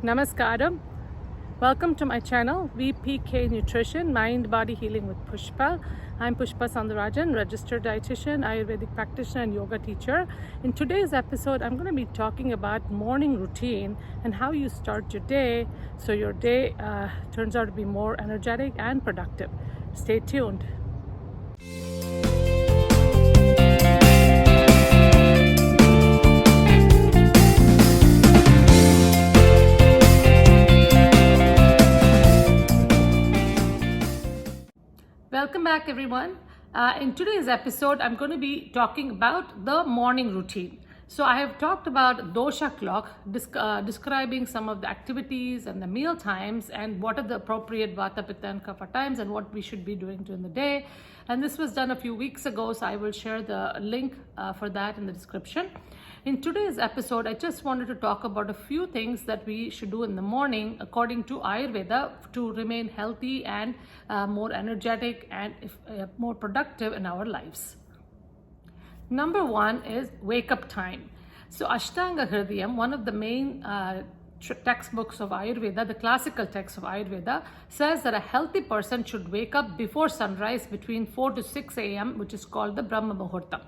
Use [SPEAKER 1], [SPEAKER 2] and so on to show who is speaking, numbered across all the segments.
[SPEAKER 1] Namaskaram. Welcome to my channel, VPK Nutrition, Mind Body Healing with Pushpa. I'm Pushpa Sandarajan, registered dietitian, Ayurvedic practitioner, and yoga teacher. In today's episode, I'm going to be talking about morning routine and how you start your day so your day turns out to be more energetic and productive. Stay tuned. Welcome back, everyone. In today's episode, I'm going to be talking about the morning routine. So I have talked about Dosha Clock, describing some of the activities and the meal times and what are the appropriate Vata, Pitta and Kapha times and what we should be doing during the day. And this was done a few weeks ago, so I will share the link for that in the description. In today's episode, I just wanted to talk about a few things that we should do in the morning according to Ayurveda to remain healthy and more energetic and more productive in our lives. Number one is wake up time. So Ashtanga Hridayam, one of the main textbooks of Ayurveda, the classical text of Ayurveda, says that a healthy person should wake up before sunrise between 4 to 6 a.m., which is called the Brahma Muhurta.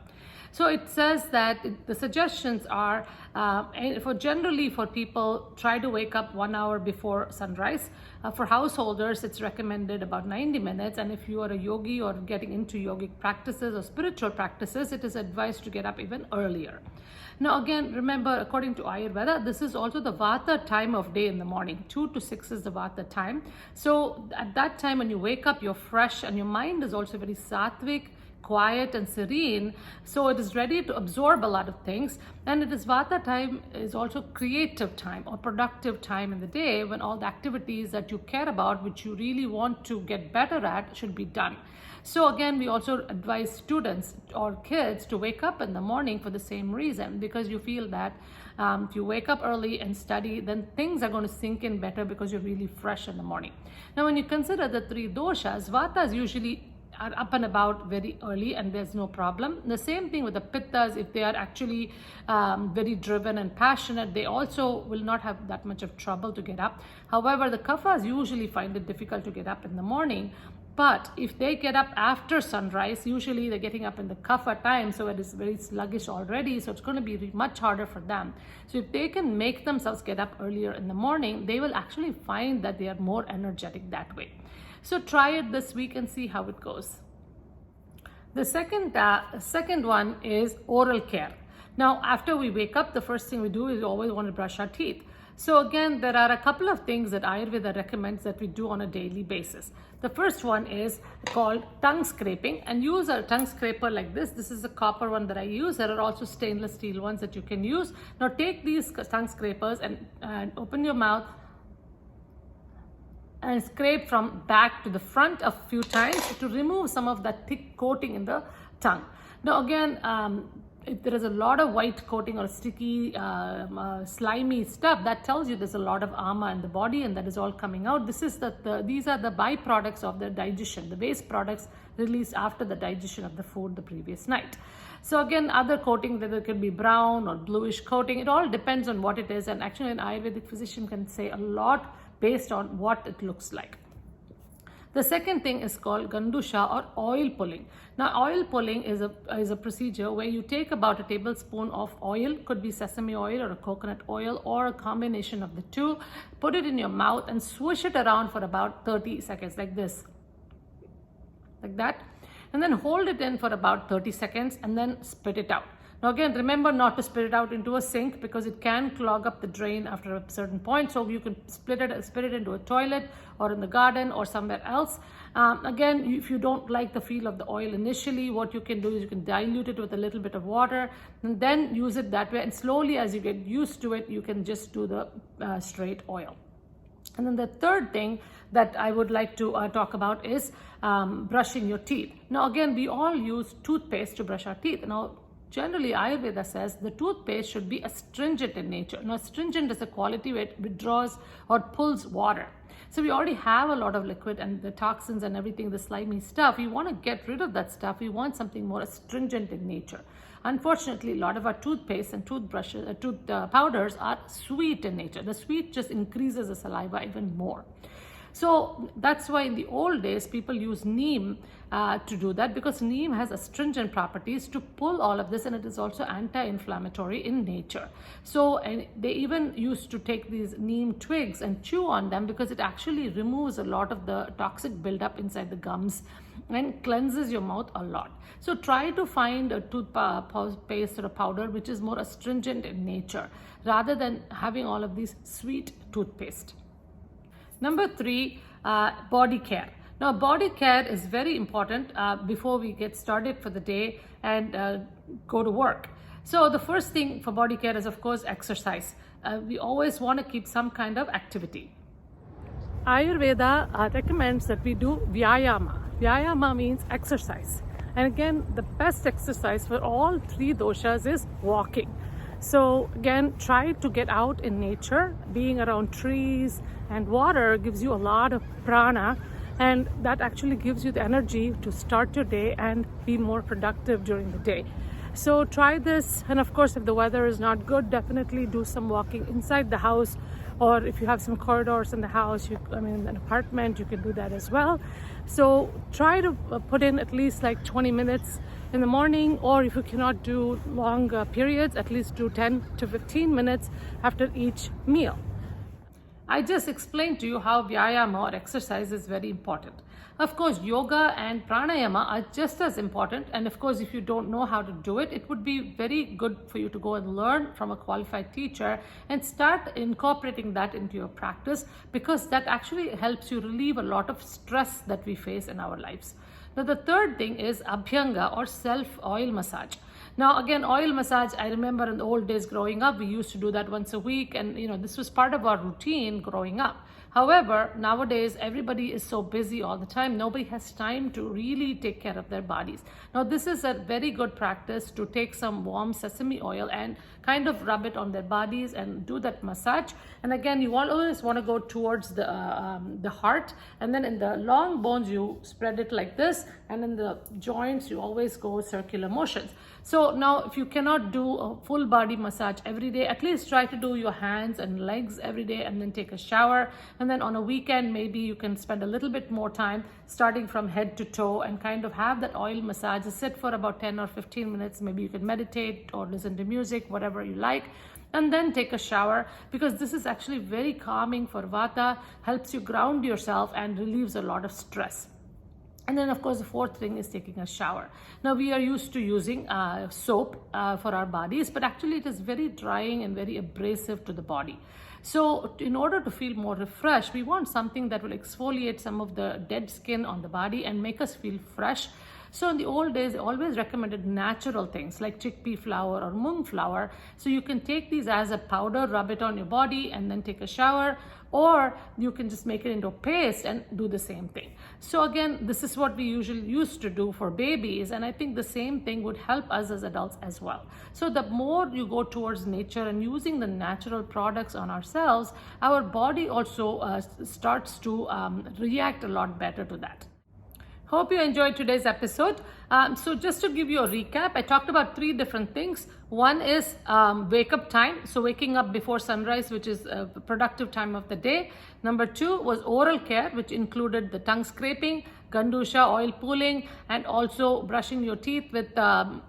[SPEAKER 1] So it says that the suggestions are for people, try to wake up 1 hour before sunrise. For householders, it's recommended about 90 minutes. And if you are a yogi or getting into yogic practices or spiritual practices, it is advised to get up even earlier. Now, again, remember, according to Ayurveda, this is also the Vata time of day in the morning. 2 to 6 is the Vata time. So at that time, when you wake up, you're fresh and your mind is also very sattvic, quiet and serene, so it is ready to absorb a lot of things. And it is Vata time is also creative time or productive time in the day when all the activities that you care about, which you really want to get better at, should be done. So again, we also advise students or kids to wake up in the morning for the same reason, because you feel that if you wake up early and study, then things are going to sink in better because you're really fresh in the morning. Now, when you consider the three doshas, Vata is usually are up and about very early and there's no problem. The same thing with the Pittas, if they are actually very driven and passionate, they also will not have that much of trouble to get up. However, the Kaphas usually find it difficult to get up in the morning. But if they get up after sunrise, usually they're getting up in the Kapha time, so it is very sluggish already, so it's going to be much harder for them. So if they can make themselves get up earlier in the morning, they will actually find that they are more energetic that way. So try it this week and see how it goes. The second one is oral care. Now, after we wake up, the first thing we do is we always want to brush our teeth. So again, there are a couple of things that Ayurveda recommends that we do on a daily basis. The first one is called tongue scraping, and use a tongue scraper like this. This is a copper one that I use. There are also stainless steel ones that you can use. Now take these tongue scrapers and open your mouth and scrape from back to the front a few times to remove some of that thick coating in the tongue. Now again, if there is a lot of white coating or sticky, slimy stuff, that tells you there's a lot of ama in the body and that is all coming out. These are the byproducts of the digestion, the waste products released after the digestion of the food the previous night. So again, other coating, whether it could be brown or bluish coating, it all depends on what it is. And actually an Ayurvedic physician can say a lot based on what it looks like. The second thing is called Gandusha or oil pulling. Now, oil pulling is a procedure where you take about a tablespoon of oil, could be sesame oil or a coconut oil or a combination of the two, put it in your mouth and swish it around for about 30 seconds like this, like that, and then hold it in for about 30 seconds and then spit it out. Now again, remember not to spit it out into a sink because it can clog up the drain after a certain point. So you can spit it into a toilet or in the garden or somewhere else. Again, if you don't like the feel of the oil initially, what you can do is you can dilute it with a little bit of water and then use it that way. And slowly, as you get used to it, you can just do the straight oil. And then the third thing that I would like to talk about is brushing your teeth. Now again, we all use toothpaste to brush our teeth. Now, generally Ayurveda says the toothpaste should be astringent in nature. Now, astringent is a quality where it withdraws or pulls water. So we already have a lot of liquid and the toxins and everything, the slimy stuff. We want to get rid of that stuff. We want something more astringent in nature. Unfortunately, a lot of our toothpaste and toothbrushes, powders are sweet in nature. The sweet just increases the saliva even more. So that's why in the old days, people use neem to do that, because neem has astringent properties to pull all of this, and it is also anti-inflammatory in nature. So and they even used to take these neem twigs and chew on them, because it actually removes a lot of the toxic buildup inside the gums and cleanses your mouth a lot. So try to find a toothpaste or a powder which is more astringent in nature, rather than having all of these sweet toothpaste. Number 3, body care. Now, body care is very important before we get started for the day and go to work. So the first thing for body care is, of course, exercise. We always want to keep some kind of activity. Ayurveda recommends that we do vyayama. Vyayama means exercise. And again, the best exercise for all 3 doshas is walking. So again, try to get out in nature. Being around trees and water gives you a lot of prana, and that actually gives you the energy to start your day and be more productive during the day. So try this, and of course, if the weather is not good, definitely do some walking inside the house, or if you have some corridors in the house, in an apartment, you can do that as well. So try to put in at least like 20 minutes in the morning, or if you cannot do long periods, at least do 10 to 15 minutes after each meal. I just explained to you how vyayama or exercise is very important. Of course, yoga and pranayama are just as important, and of course, if you don't know how to do it, it would be very good for you to go and learn from a qualified teacher and start incorporating that into your practice, because that actually helps you relieve a lot of stress that we face in our lives. Now, the third thing is abhyanga or self-oil massage. Now, again, oil massage, I remember in the old days growing up, we used to do that once a week, and this was part of our routine growing up. However, nowadays, everybody is so busy all the time. Nobody has time to really take care of their bodies. Now, this is a very good practice to take some warm sesame oil and kind of rub it on their bodies and do that massage. And again, you always want to go towards the heart, and then in the long bones, you spread it like this, and in the joints, you always go circular motions. So now, if you cannot do a full body massage every day, at least try to do your hands and legs every day, and then take a shower. And then on a weekend, maybe you can spend a little bit more time starting from head to toe and kind of have that oil massage. Sit for about 10 or 15 minutes. Maybe you can meditate or listen to music, whatever you like, and then take a shower, because this is actually very calming for vata, helps you ground yourself and relieves a lot of stress. And then, of course, the fourth thing is taking a shower. Now, we are used to using soap for our bodies, but actually it is very drying and very abrasive to the body. So in order to feel more refreshed, we want something that will exfoliate some of the dead skin on the body and make us feel fresh. So in the old days, they always recommended natural things like chickpea flour or mung flour. So you can take these as a powder, rub it on your body, and then take a shower, or you can just make it into a paste and do the same thing. So again, this is what we usually used to do for babies, and I think the same thing would help us as adults as well. So the more you go towards nature and using the natural products on ourselves, our body also starts to react a lot better to that. Hope you enjoyed today's episode. So just to give you a recap, I talked about 3 different things. One is wake up time. So waking up before sunrise, which is a productive time of the day. Number 2 was oral care, which included the tongue scraping, gandusha, oil pulling, and also brushing your teeth with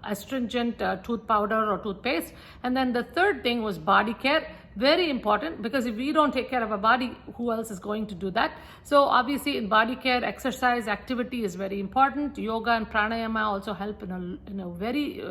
[SPEAKER 1] astringent tooth powder or toothpaste. And then the third thing was body care. Very important, because if we don't take care of our body, who else is going to do that? So obviously in body care, exercise, activity is very important. Yoga and pranayama also help in a very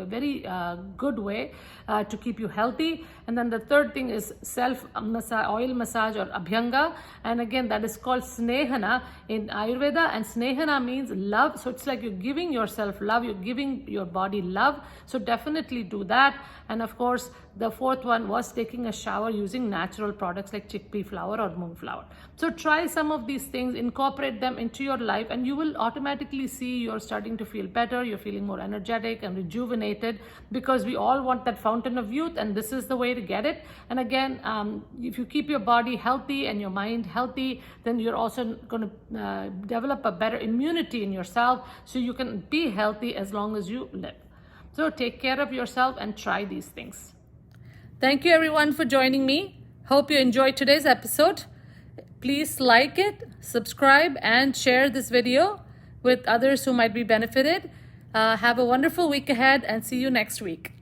[SPEAKER 1] good way to keep you healthy. And then the third thing is oil massage or abhyanga. And again, that is called snehana in Ayurveda, and snehana means love. So it's like you're giving yourself love, you're giving your body love. So definitely do that. And of course, The fourth one was taking a shower using natural products like chickpea flour or moonflower. So try some of these things, incorporate them into your life, and you will automatically see you're starting to feel better, you're feeling more energetic and rejuvenated, because we all want that fountain of youth, and this is the way to get it. And again, if you keep your body healthy and your mind healthy, then you're also going to develop a better immunity in yourself, so you can be healthy as long as you live. So take care of yourself and try these things. Thank you everyone for joining me. Hope you enjoyed today's episode. Please like it, subscribe, and share this video with others who might be benefited. Have a wonderful week ahead, and see you next week.